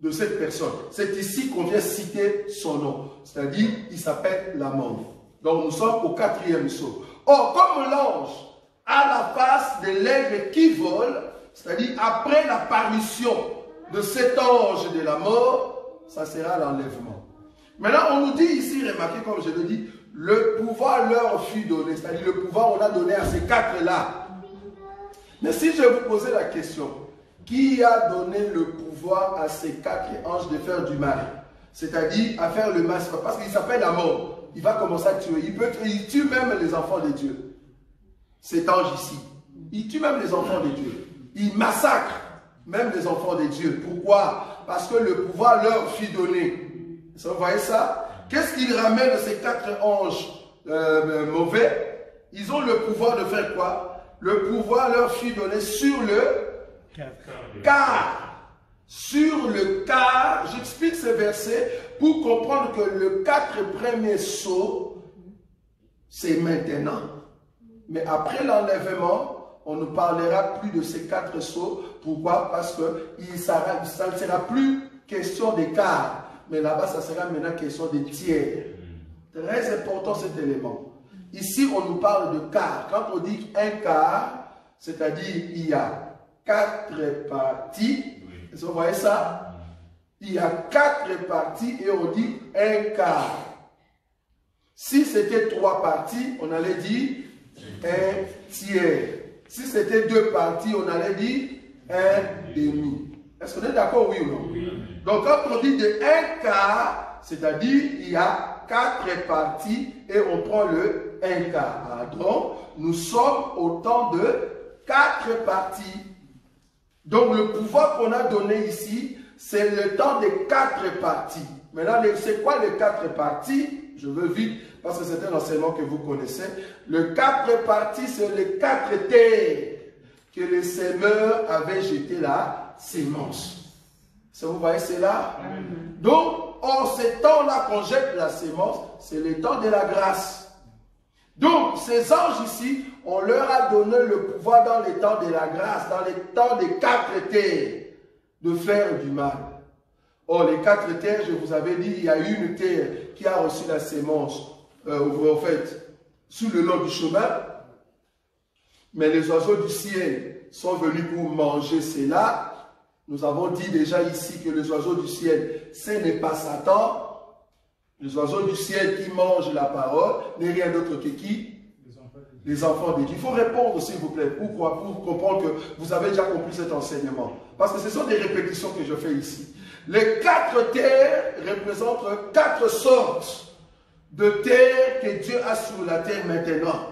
de cette personne. C'est ici qu'on vient citer son nom. C'est-à-dire, il s'appelle la mort. Donc nous sommes au 4e saut. Or, comme l'ange a la face de l'aigle qui vole, c'est-à-dire après l'apparition de cet ange de la mort, ça sera l'enlèvement. Maintenant, on nous dit ici, remarquez comme je le dis, le pouvoir leur fut donné, c'est-à-dire le pouvoir on a donné à ces quatre-là. Mais si je vous posais la question, qui a donné le pouvoir à ces quatre anges de faire du mal? C'est-à-dire à faire le mal, parce qu'il s'appelle la mort. Il va commencer à tuer. Il tue même les enfants de Dieu. Cet ange ici. Il tue même les enfants de Dieu. Il massacre même les enfants de Dieu. Pourquoi? Parce que le pouvoir leur fut donné. Vous voyez ça? Qu'est-ce qu'il ramène de ces quatre anges mauvais? Ils ont le pouvoir de faire quoi? Le pouvoir leur fut donné sur le quart. Sur le quart, j'explique ce verset pour comprendre que le 4 premiers sauts, c'est maintenant. Mais après l'enlèvement, on ne parlera plus de ces 4 sauts. Pourquoi? Parce que ça ne sera plus question des quarts. Mais là-bas, ça sera maintenant question des tiers. Très important cet élément. Ici, on nous parle de quart. Quand on dit un quart, c'est-à-dire il y a 4 parties. Vous voyez ça? Il y a 4 parties et on dit un quart. Si c'était 3 parties, on allait dire un tiers. Si c'était 2 parties, on allait dire un demi. Est-ce qu'on est d'accord, oui ou non? Oui. Donc quand on dit de un quart, c'est-à-dire il y a 4 parties et on prend le un quart. Donc nous sommes au temps de 4 parties. Donc le pouvoir qu'on a donné ici, c'est le temps des 4 parties. Maintenant, c'est quoi les 4 parties? Je veux vite, parce que c'est un enseignement que vous connaissez. Le 4 parties, c'est les 4 terres que les semeurs avaient jeté la sémence. Ça, vous voyez, c'est là. Donc, en ces temps-là qu'on jette la sémence, c'est le temps de la grâce. Donc, ces anges ici, on leur a donné le pouvoir dans les temps de la grâce, dans les temps des 4 terres, de faire du mal. Or, les 4 terres, je vous avais dit, il y a une terre qui a reçu la sémence, en fait, sur le long du chemin. Mais les oiseaux du ciel sont venus pour manger cela. Nous avons dit déjà ici que les oiseaux du ciel, ce n'est pas Satan. Les oiseaux du ciel qui mangent la parole n'est rien d'autre que qui? Les enfants de Dieu. Il faut répondre, s'il vous plaît. Pourquoi? Pour comprendre que vous avez déjà compris cet enseignement. Parce que ce sont des répétitions que je fais ici. Les 4 terres représentent 4 sortes de terres que Dieu a sur la terre maintenant.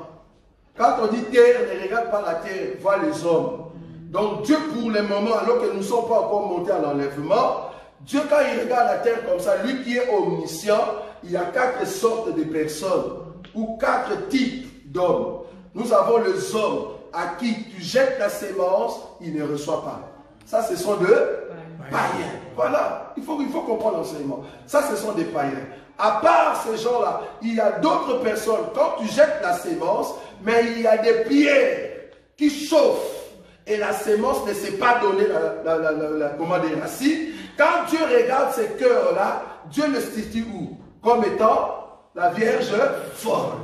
Quand on dit terre, ne regarde pas la terre, vois les hommes. Donc Dieu, pour le moment, alors que nous ne sommes pas encore montés à l'enlèvement, Dieu, quand il regarde la terre comme ça, lui qui est omniscient, il y a 4 sortes de personnes ou 4 types d'hommes. Nous avons les hommes à qui tu jettes la sémence, ils ne reçoivent pas. Ça, ce sont des païens. Voilà, il faut comprendre l'enseignement. Ça, ce sont des païens. À part ces gens-là, il y a d'autres personnes, quand tu jettes la sémence, mais il y a des pierres qui chauffent. Et la sémence ne sait pas donner des racines. Quand Dieu regarde ces cœurs-là, Dieu le situe où? Comme étant la Vierge folle.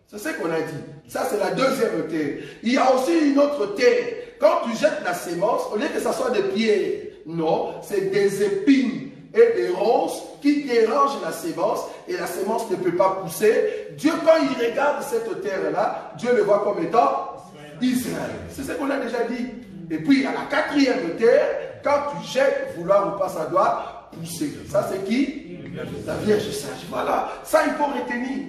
C'est ce qu'on a dit. Ça, c'est la deuxième terre. Il y a aussi une autre terre. Quand tu jettes la sémence, au lieu que ce soit des pierres, non, c'est des épines et des ronces qui dérangent la sémence et la sémence ne peut pas pousser. Dieu, quand il regarde cette terre-là, Dieu le voit comme étant Israël. C'est ce qu'on a déjà dit. Et puis, à la quatrième terre, quand tu jettes, vouloir ou pas, ça doit pousser. Ça, c'est qui? La Vierge sage. Voilà. Ça, il faut retenir.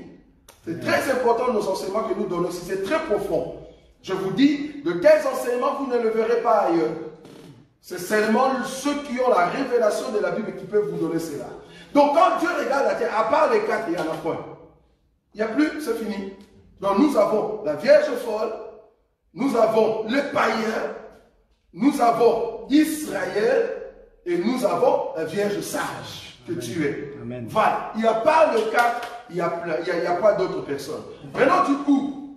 C'est très important nos enseignements que nous donnons. C'est très profond. Je vous dis, de tels enseignements, vous ne le verrez pas ailleurs. C'est seulement ceux qui ont la révélation de la Bible qui peuvent vous donner cela. Donc, quand Dieu regarde la terre, à part les quatre, il n'y en a point. Il n'y a plus, c'est fini. Donc, nous avons la Vierge folle, nous avons le païen, nous avons Israël et nous avons la Vierge sage que tu es. Amen. Voilà. Il n'y a pas le quatre, il n'y a pas d'autres personnes. Maintenant, du coup,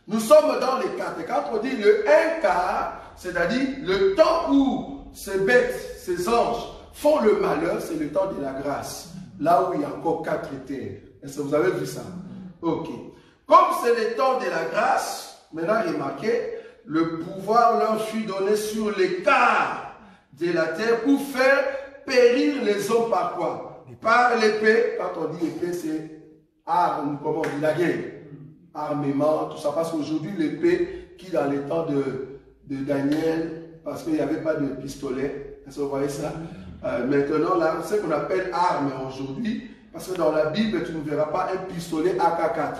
nous sommes dans les quatre. Et quand on dit le un quart, c'est-à-dire le temps où ces bêtes, ces anges font le malheur, c'est le temps de la grâce. Là où il y a encore quatre terres. Est-ce que vous avez vu ça? Ok. Comme c'est le temps de la grâce, maintenant remarquez, le pouvoir leur fut donné sur les quarts de la terre pour faire périr les hommes par quoi? Par l'épée. Quand on dit épée, c'est arme, comment on dit, la guerre. Armement, tout ça. Parce qu'aujourd'hui, l'épée qui dans les temps de Daniel, parce qu'il n'y avait pas de pistolet, est-ce que vous voyez ça? Maintenant, là, ce qu'on appelle arme aujourd'hui, parce que dans la Bible, tu ne verras pas un pistolet AK-4.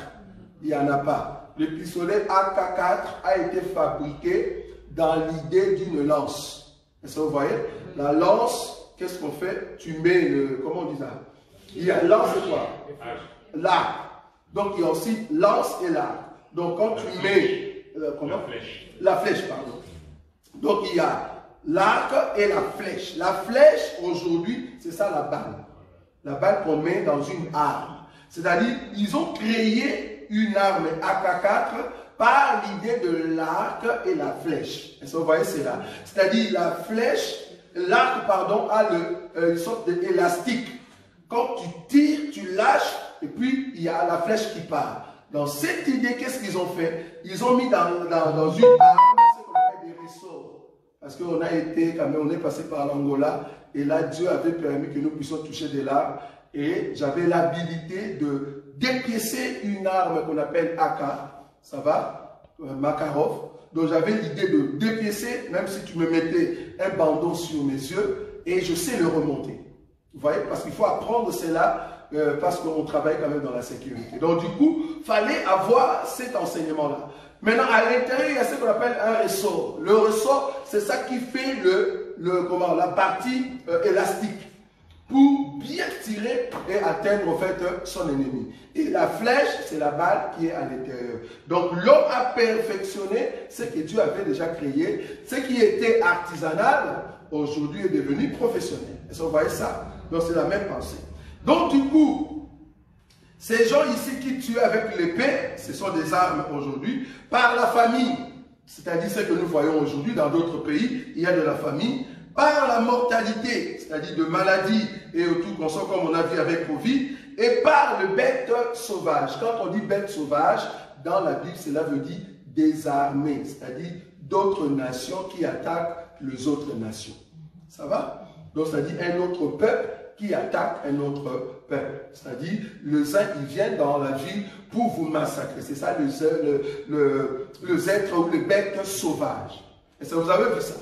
Il n'y en a pas. Le pistolet AK-4 a été fabriqué dans l'idée d'une lance. Est-ce que vous voyez? La lance, qu'est-ce qu'on fait? Tu mets le... Comment on dit ça? Il y a lance et quoi? L'arc. Donc, il y a aussi lance et l'arc. Donc, quand tu mets... comment? La flèche, pardon. Donc, il y a l'arc et la flèche. La flèche, aujourd'hui, c'est ça la balle. La balle qu'on met dans une arme. C'est-à-dire, ils ont créé une arme AK-4 par l'idée de l'arc et la flèche. Est-ce que vous voyez cela? C'est-à-dire, la flèche, l'arc, pardon, a une sorte d'élastique. Quand tu tires, tu lâches, et puis il y a la flèche qui part. Dans cette idée, qu'est-ce qu'ils ont fait? Ils ont mis dans une arme ce qu'on appelle des ressorts. Parce qu'on a été, quand même, on est passé par l'Angola, et là, Dieu avait permis que nous puissions toucher des larmes, et j'avais l'habilité de dépiécer une arme qu'on appelle AK, ça va, Makarov. Donc j'avais l'idée de dépiécer, même si tu me mettais un bandeau sur mes yeux, et je sais le remonter. Vous voyez, parce qu'il faut apprendre cela, parce qu'on travaille quand même dans la sécurité. Donc du coup, il fallait avoir cet enseignement-là. Maintenant, à l'intérieur, il y a ce qu'on appelle un ressort. Le ressort, c'est ça qui fait la partie élastique pour bien tirer et atteindre en fait son ennemi. Et la flèche, c'est la balle qui est à l'intérieur. Donc l'homme a perfectionné ce que Dieu avait déjà créé. Ce qui était artisanal, aujourd'hui est devenu professionnel. Est-ce que vous voyez ça? Donc c'est la même pensée. Donc du coup, ces gens ici qui tuent avec l'épée, ce sont des armes aujourd'hui, par la famille. C'est-à-dire ce que nous voyons aujourd'hui dans d'autres pays, il y a de la famille. Par la mortalité, c'est-à-dire de maladies et tout consort comme on a vu avec Covid, et par le bête sauvage. Quand on dit bête sauvage, dans la Bible, cela veut dire désarmé, c'est-à-dire d'autres nations qui attaquent les autres nations. Ça va? Donc, c'est-à-dire un autre peuple qui attaque un autre peuple. C'est-à-dire, les uns, ils viennent dans la ville pour vous massacrer. C'est ça les êtres ou les bêtes sauvages. Est-ce que vous avez vu ça?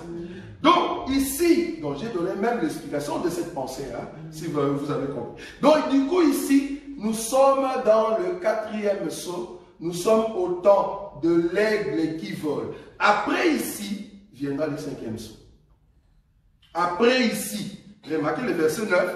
Donc, ici, j'ai donné même l'explication de cette pensée, hein, si vous avez compris. Donc, du coup, ici, nous sommes dans le quatrième sceau. Nous sommes au temps de l'aigle qui vole. Après, ici, viendra le cinquième sceau. Après, ici, remarquez le verset 9,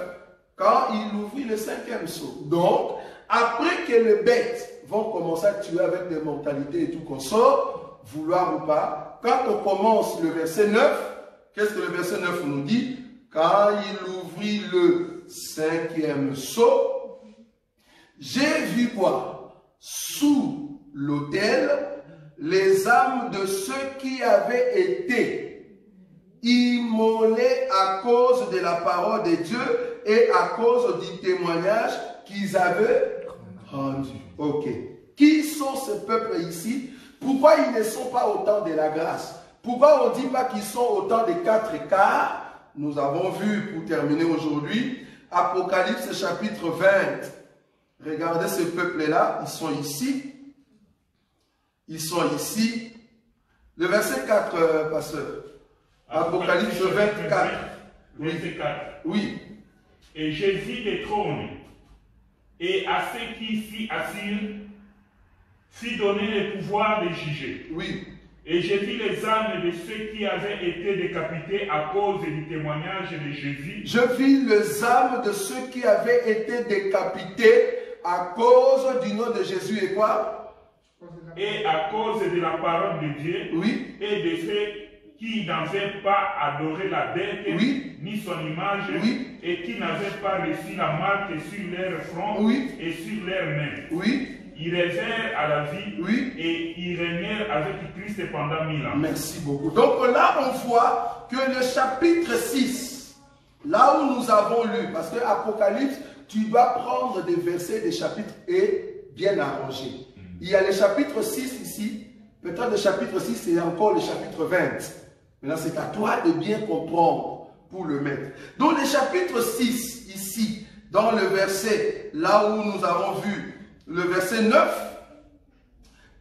quand il ouvrit le cinquième sceau. Donc, après que les bêtes vont commencer à tuer avec des mortalités et tout qu'on sort, vouloir ou pas, quand on commence le verset 9, qu'est-ce que le verset 9 nous dit? Quand il ouvrit le cinquième sceau, j'ai vu quoi? Sous l'autel, les âmes de ceux qui avaient été immolés à cause de la parole de Dieu et à cause du témoignage qu'ils avaient rendu. Ok. Qui sont ces peuples ici? Pourquoi ils ne sont pas au temps de la grâce? Pourquoi on ne dit pas qu'ils sont au temps des quatre quarts? nous avons vu, pour terminer aujourd'hui, Apocalypse chapitre 20. Regardez ce peuple-là, ils sont ici. Ils sont ici. Le verset 4, pasteur. Apocalypse 24. Verset 4. Oui. Et j'ai vu des trônes, et à ceux qui s'y assirent, fit donner le pouvoir de juger. Oui. Et j'ai vu les âmes de ceux qui avaient été décapités à cause du témoignage de Jésus. Je vis les âmes de ceux qui avaient été décapités à cause du nom de Jésus et quoi? Et à cause de la parole de Dieu. Oui. Et de ceux qui n'avaient pas adoré la bête, Oui. ni son image, Oui. et qui n'avaient pas reçu la marque sur leur front Oui. et sur leurs mains. Oui. Ils rêvèrent à la vie, Oui. et ils régnèrent avec Christ pendant 1000 ans. Merci beaucoup. Donc là, on voit que le chapitre 6, là où nous avons lu, parce que Apocalypse, tu dois prendre des versets des chapitres et bien arranger. Il y a le chapitre 6 ici, peut-être le chapitre 6 c'est encore le chapitre 20. Maintenant, c'est à toi de bien comprendre pour le mettre. Donc le chapitre 6 ici, dans le verset, là où nous avons vu le verset 9,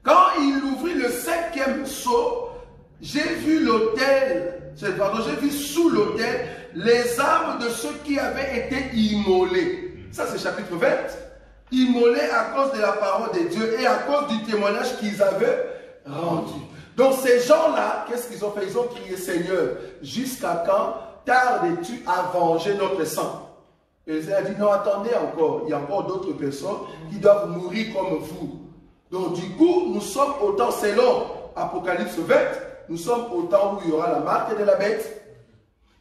quand il ouvrit le 5e sceau, j'ai vu l'autel, pardon, j'ai vu sous l'autel les âmes de ceux qui avaient été immolés. Ça c'est chapitre 20. Immolés à cause de la parole de Dieu et à cause du témoignage qu'ils avaient rendu. Donc ces gens-là, qu'est-ce qu'ils ont fait? Ils ont crié, Seigneur, jusqu'à quand tardes-tu à venger notre sang? Et il a dit, non, attendez encore, il y a encore d'autres personnes qui doivent mourir comme vous. Donc du coup, nous sommes au temps, selon Apocalypse 20, nous sommes au temps où il y aura la marque de la bête.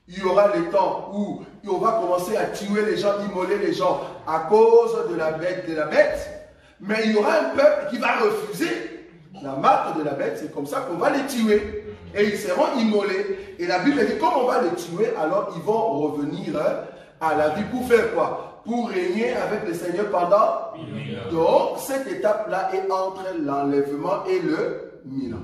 Il y aura le temps où on va commencer à tuer les gens, immoler les gens à cause de la bête. Mais il y aura un peuple qui va refuser la marque de la bête. C'est comme ça qu'on va les tuer. Et ils seront immolés. Et la Bible dit, comme on va les tuer, alors ils vont revenir à la vie pour faire quoi? Pour régner avec le Seigneur pendant. Donc, cette étape-là est entre l'enlèvement et le 1000 ans.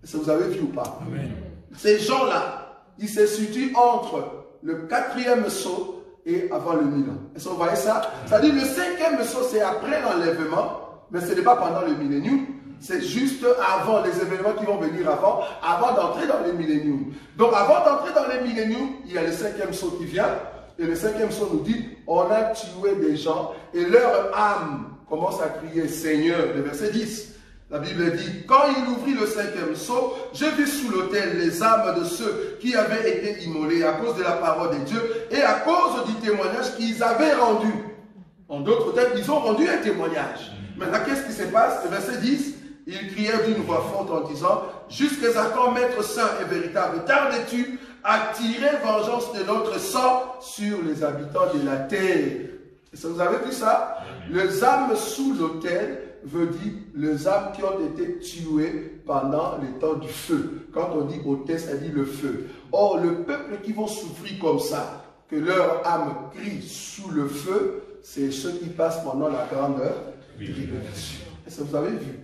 Est-ce que vous avez vu ou pas? Amen. Ces gens-là, ils se situent entre le 4e sceau et avant le 1000 ans. Est-ce que vous voyez ça? C'est-à-dire le 5e sceau, c'est après l'enlèvement, mais ce n'est pas pendant le millénium. C'est juste avant les événements qui vont venir avant d'entrer dans le millénium. Donc avant d'entrer dans le millénium, il y a le 5e sceau qui vient. Et le 5e sceau nous dit, on a tué des gens et leur âme commence à crier Seigneur. Le verset 10. La Bible dit, quand il ouvrit le 5e sceau, j'ai vu sous l'autel les âmes de ceux qui avaient été immolés à cause de la parole de Dieu et à cause du témoignage qu'ils avaient rendu. En d'autres termes, ils ont rendu un témoignage. Maintenant, qu'est-ce qui se passe? Le verset 10, ils crièrent d'une voix forte en disant, jusqu'à quand, Maître saint et véritable, tardes-tu à tirer vengeance de notre sang sur les habitants de la terre? Est-ce que vous avez vu ça? Les âmes sous l'autel veut dire les âmes qui ont été tuées pendant le temps du feu. Quand on dit autel, ça dit le feu. Or, le peuple qui vont souffrir comme ça, que leur âme crie sous le feu, c'est ceux qui passent pendant la grande tribulation. Est-ce que vous avez vu?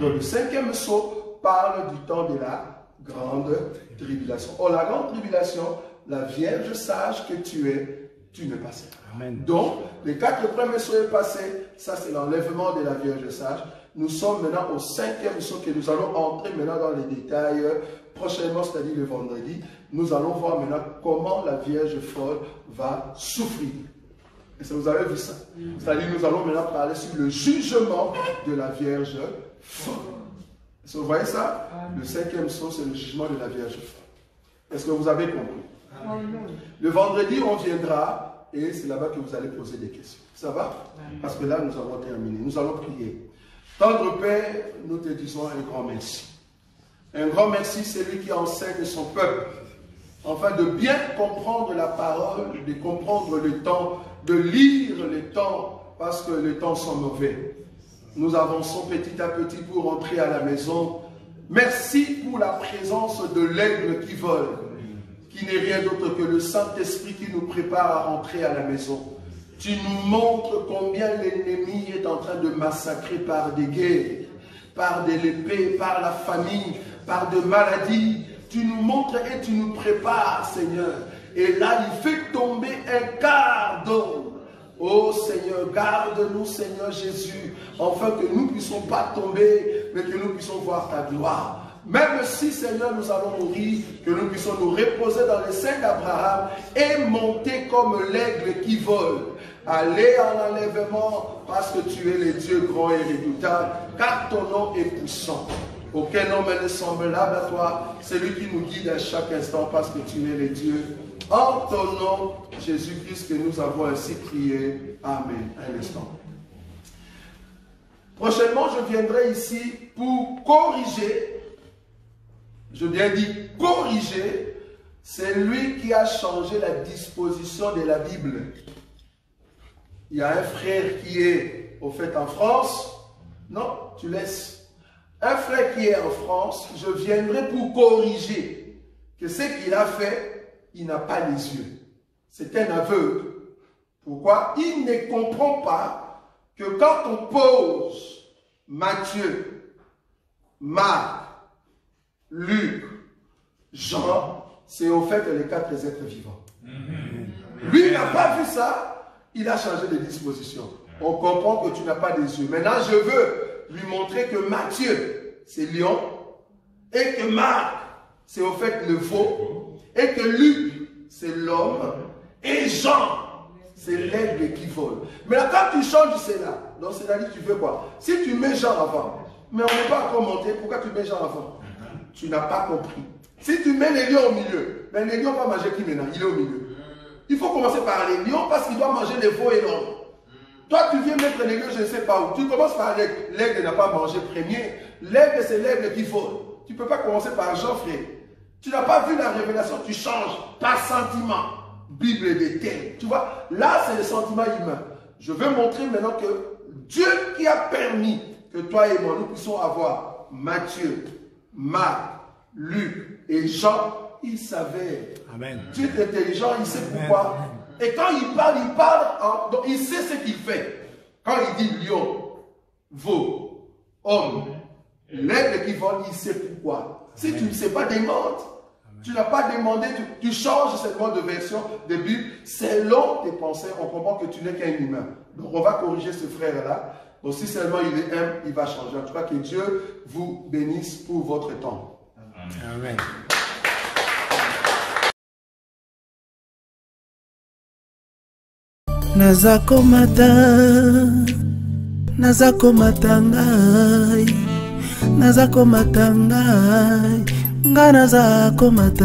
Donc, le 5e sceau parle du temps de la grande tribulation. Or, la grande tribulation, la Vierge sage que tu es, tu ne passes pas. Amen. Donc, les 4 premiers sceaux est passé, ça c'est l'enlèvement de la Vierge sage. Nous sommes maintenant au 5e sceau que nous allons entrer maintenant dans les détails prochainement, c'est-à-dire le vendredi. Nous allons voir maintenant comment la Vierge folle va souffrir. Est-ce que vous avez vu ça? C'est-à-dire nous allons maintenant parler sur le jugement de la Vierge folle. Est-ce que vous voyez ça? Le 5e sceau, c'est le jugement de la Vierge folle. Est-ce que vous avez compris? Le vendredi, on viendra et c'est là-bas que vous allez poser des questions. Ça va? Parce que là, nous avons terminé. Nous allons prier. Tendre Père, nous te disons un grand merci. Un grand merci, c'est lui qui enseigne son peuple, afin de bien comprendre la parole, de comprendre le temps, de lire le temps, parce que les temps sont mauvais. Nous avançons petit à petit pour rentrer à la maison. Merci pour la présence de l'aigle qui vole, qui n'est rien d'autre que le Saint-Esprit qui nous prépare à rentrer à la maison. Tu nous montres combien l'ennemi est en train de massacrer par des guerres, par de l'épée, par la famine, par de maladies. Tu nous montres et tu nous prépares, Seigneur. Et là, il fait tomber un quart d'homme. Oh Seigneur, garde-nous Seigneur Jésus, afin que nous ne puissions pas tomber, mais que nous puissions voir ta gloire. Même si Seigneur nous allons mourir, que nous puissions nous reposer dans les seins d'Abraham et monter comme l'aigle qui vole. Aller en enlèvement parce que tu es le Dieu grand et redoutable, car ton nom est puissant. Aucun homme n'est semblable à toi, c'est lui qui nous guide à chaque instant parce que tu es le Dieu. En ton nom, Jésus-Christ, que nous avons ainsi prié. Amen. Un instant. Prochainement, je viendrai ici pour corriger, je viens dire corriger, c'est lui qui a changé la disposition de la Bible. Il y a un frère qui est, au fait, en France. Non, tu laisses. Un frère qui est en France, je viendrai pour corriger que ce qu'il a fait, il n'a pas les yeux. C'est un aveugle. Pourquoi? Il ne comprend pas que quand on pose Matthieu, Marc, Luc, Jean, c'est au fait les 4 êtres vivants. Lui, il n'a pas vu ça, il a changé de disposition. On comprend que tu n'as pas des yeux. Maintenant, je veux lui montrer que Matthieu, c'est lion, et que Marc, c'est au fait le veau, et que Luc, c'est l'homme, et Jean, c'est l'aigle qui vole. Mais là, quand tu changes cela, donc c'est-à-dire tu veux quoi? Si tu mets Jean avant, mais on n'est pas encore monté, pourquoi tu mets Jean avant? Tu n'as pas compris. Si tu mets les lions au milieu, mais les lions vont manger qui maintenant? Il est au milieu. Il faut commencer par les lions parce qu'il doit manger les veaux et l'homme. Toi, tu viens mettre les lions, je ne sais pas où. Tu commences par l'aigle. L'aigle n'a pas mangé premier. L'aigle, c'est l'aigle qui vole. Tu ne peux pas commencer par Jean, frère. Tu n'as pas vu la révélation, tu changes par sentiment. Bible des terres. Tu vois, là, c'est le sentiment humain. Je veux montrer maintenant que Dieu qui a permis que toi et moi, nous puissions avoir Matthieu, Marc, Luc et Jean, il savait. Amen. Dieu est intelligent, il sait pourquoi. Amen. Et quand il parle, donc il sait ce qu'il fait. Quand il dit lion, veau, homme, l'aigle qui vole, il sait pourquoi. Si Amen. Tu ne sais pas, demande. Tu n'as pas demandé, tu changes seulement de version de Bible selon tes pensées. On comprend que tu n'es qu'un humain. Donc on va corriger ce frère-là. Donc si seulement il est humble, il va changer. En tout cas, que Dieu vous bénisse pour votre temps. Amen. Nazako matangai, nga nazako matangai.